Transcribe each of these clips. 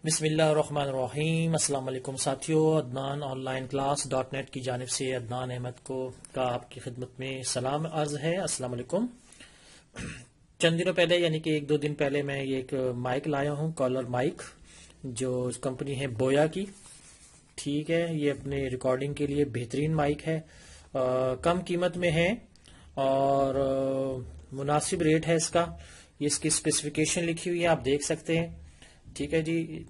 بسم اللہ الرحمن الرحیم۔ السلام علیکم ساتھیو، Adnan on line class .net کی جانب سے عدنان احمد کا آپ کی خدمت میں سلام عرض ہے۔ السلام علیکم۔ چند دنوں پہلے یعنی کہ 1-2 دن پہلے میں یہ ایک مائک لایا ہوں، کالر مائک، جو کمپنی ہے بویا کی۔ ٹھیک ہے، یہ اپنے ریکارڈنگ کے لیے بہترین مائک ہے، کم قیمت میں ہے اور مناسب ریٹ ہے اس کا۔ یہ اس کی اسپیسیفکیشن لکھی ہوئی ہے، آپ دیکھ سکتے ہیں۔ ٹھیک ہے جی،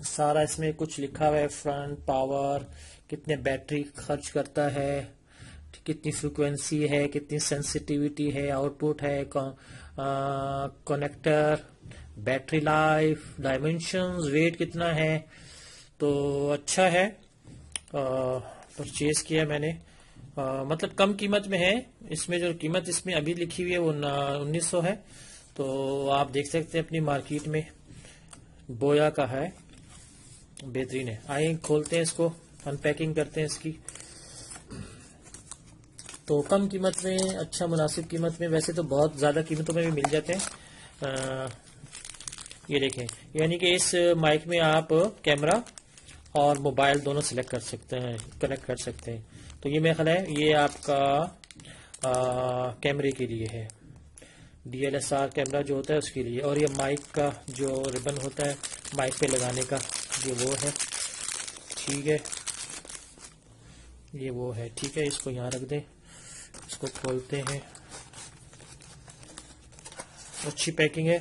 سارا اس میں کچھ لکھا ہوا ہے، فرنٹ پاور، کتنے بیٹری خرچ کرتا ہے، کتنی فریکوینسی ہے، کتنی سینسیٹیوٹی ہے، آؤٹ پٹ ہے، connector, battery life, dimensions, weight کتنا ہے۔ تو اچھا ہے، پرچیز کیا میں نے، مطلب کم قیمت میں ہے۔ اس میں جو قیمت اس میں ابھی لکھی ہوئی ہے وہ 1900 ہے۔ تو آپ دیکھ سکتے ہیں اپنی مارکیٹ میں بویا کا ہے، بہترین ہے۔ آئیں کھولتے ہیں اس کو، ان پیکنگ کرتے ہیں اس کی۔ تو کم قیمت میں، اچھا مناسب قیمت میں، ویسے تو بہت زیادہ قیمتوں میں بھی مل جاتے ہیں۔ یہ دیکھیں، یعنی کہ اس مائک میں آپ کیمرہ اور موبائل دونوں سلیکٹ کر سکتے ہیں، کنیکٹ کر سکتے ہیں۔ تو یہ میرا خیال ہے یہ آپ کا کیمرے کے لیے ہے، DSLR کیمرہ جو ہوتا ہے اس کے لیے، اور یہ مائک کا جو ریبن ہوتا ہے مائک پہ لگانے کا، یہ وہ ہے۔ ٹھیک ہے، یہ وہ ہے۔ ٹھیک ہے، اس کو یہاں رکھ دیں، اس کو کھولتے ہیں۔ اچھی پیکنگ ہے،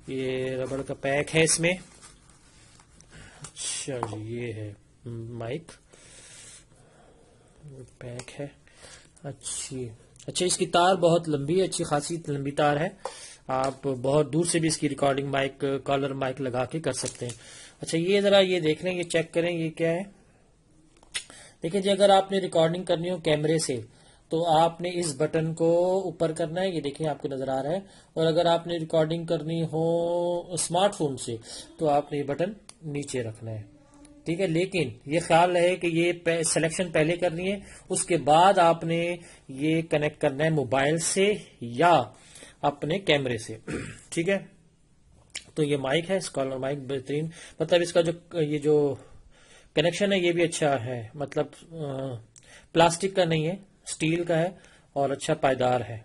یہ ربڑ کا پیک ہے اس میں۔ اچھا جی، یہ ہے مائک پیک ہے۔ اچھا، اس کی تار بہت لمبی ہے، اچھی خاصی لمبی تار ہے، آپ بہت دور سے بھی اس کی ریکارڈنگ مائک، کالر مائک لگا کے کر سکتے ہیں۔ اچھا، یہ ذرا یہ دیکھ لیں، یہ چیک کریں یہ کیا ہے۔ دیکھیں جی، اگر آپ نے ریکارڈنگ کرنی ہو کیمرے سے تو آپ نے اس بٹن کو اوپر کرنا ہے، یہ دیکھیں آپ کو نظر آ رہا ہے۔ اور اگر آپ نے ریکارڈنگ کرنی ہو اسمارٹ فون سے تو آپ نے یہ بٹن نیچے رکھنا ہے۔ ٹھیک ہے، لیکن یہ خیال رہے کہ یہ سلیکشن پہلے کرنی ہے، اس کے بعد آپ نے یہ کنیکٹ کرنا ہے موبائل سے یا اپنے کیمرے سے۔ ٹھیک ہے، تو یہ مائک ہے، اسکالر مائک بہترین، مطلب اس کا یہ جو کنیکشن ہے یہ بھی اچھا ہے، مطلب پلاسٹک کا نہیں ہے، سٹیل کا ہے اور اچھا پائیدار ہے۔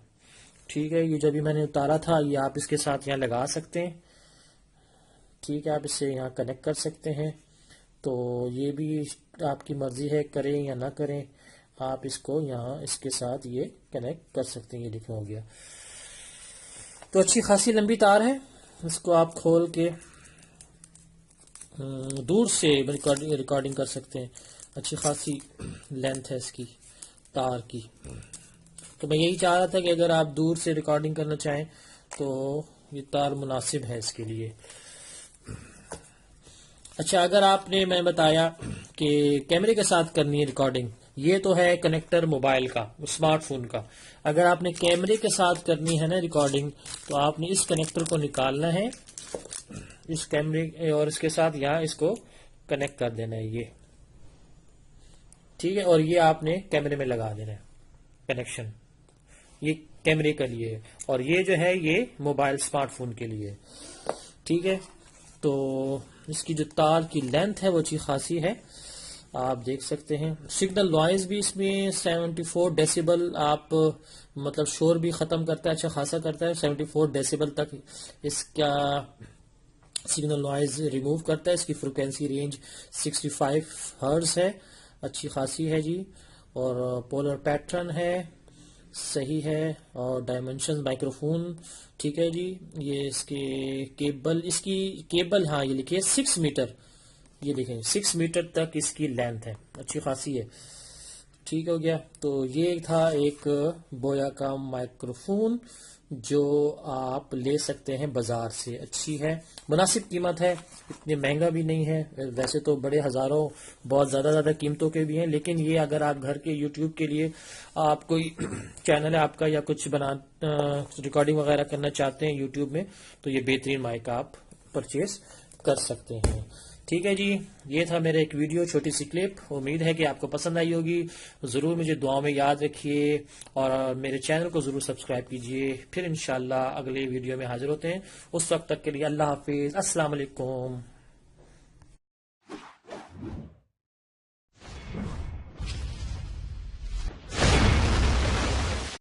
ٹھیک ہے، یہ جو بھی میں نے اتارا تھا یہ آپ اس کے ساتھ یہاں لگا سکتے ہیں۔ ٹھیک ہے، آپ اسے یہاں کنیکٹ کر سکتے ہیں۔ تو یہ بھی آپ کی مرضی ہے، کریں یا نہ کریں، آپ اس کو یہاں اس کے ساتھ یہ کنیکٹ کر سکتے ہیں۔ یہ لکھا ہو گیا، تو اچھی خاصی لمبی تار ہے، اس کو آپ کھول کے دور سے ریکارڈنگ کر سکتے ہیں۔ اچھی خاصی لینتھ ہے اس کی تار کی۔ تو میں یہی چاہ رہا تھا کہ اگر آپ دور سے ریکارڈنگ کرنا چاہیں تو یہ تار مناسب ہے اس کے لیے۔ اچھا، اگر آپ نے، میں بتایا کہ کیمرے کے ساتھ کرنی ہے ریکارڈنگ، یہ تو ہے کنیکٹر موبائل کا، اسمارٹ فون کا۔ اگر آپ نے کیمرے کے ساتھ کرنی ہے نا ریکارڈنگ تو آپ نے اس کنیکٹر کو نکالنا ہے، اس کیمرے اور اس کے ساتھ یہاں اس کو کنیکٹ کر دینا ہے، یہ ٹھیک ہے، اور یہ آپ نے کیمرے میں لگا دینا ہے کنیکشن، یہ کیمرے کے لیے ہے، اور یہ جو ہے یہ موبائل اسمارٹ فون کے لیے ہے۔ ٹھیک ہے، تو اس کی جو تار کی لینتھ ہے وہ اچھی خاصی ہے، آپ دیکھ سکتے ہیں۔ سگنل نوائز بھی اس میں 74 ڈیسیبل، آپ مطلب شور بھی ختم کرتا ہے، اچھا خاصا کرتا ہے، 74 ڈیسیبل تک اس کا سگنل نوائز ریموو کرتا ہے۔ اس کی فریکوینسی رینج 65 ہرٹز ہے، اچھی خاصی ہے جی، اور پولر پیٹرن ہے، صحیح ہے، اور ڈائمینشن مائکرو فون۔ ٹھیک ہے جی، یہ اس کے کیبل، اس کی کیبل، ہاں یہ لکھیے 6 میٹر، یہ دیکھیں 6 میٹر تک اس کی لینتھ ہے، اچھی خاصی ہے۔ ٹھیک ہو گیا، تو یہ تھا ایک بویا کا مائکرو فون جو آپ لے سکتے ہیں بازار سے، اچھی ہے، مناسب قیمت ہے، اتنے مہنگا بھی نہیں ہے، ویسے تو بڑے ہزاروں بہت زیادہ قیمتوں کے بھی ہیں، لیکن یہ اگر آپ گھر کے یوٹیوب کے لیے، آپ کوئی چینل ہے آپ کا یا کچھ ریکارڈنگ وغیرہ کرنا چاہتے ہیں یوٹیوب میں، تو یہ بہترین مائک آپ پرچیز کر سکتے ہیں۔ ٹھیک ہے جی، یہ تھا میرا ایک ویڈیو، چھوٹی سی کلپ، امید ہے کہ آپ کو پسند آئی ہوگی. ضرور مجھے دعاؤں میں یاد رکھیے اور میرے چینل کو ضرور سبسکرائب کیجیے. پھر انشاءاللہ اگلے ویڈیو میں حاضر ہوتے ہیں. اس وقت تک کے لیے اللہ حافظ، السلام علیکم.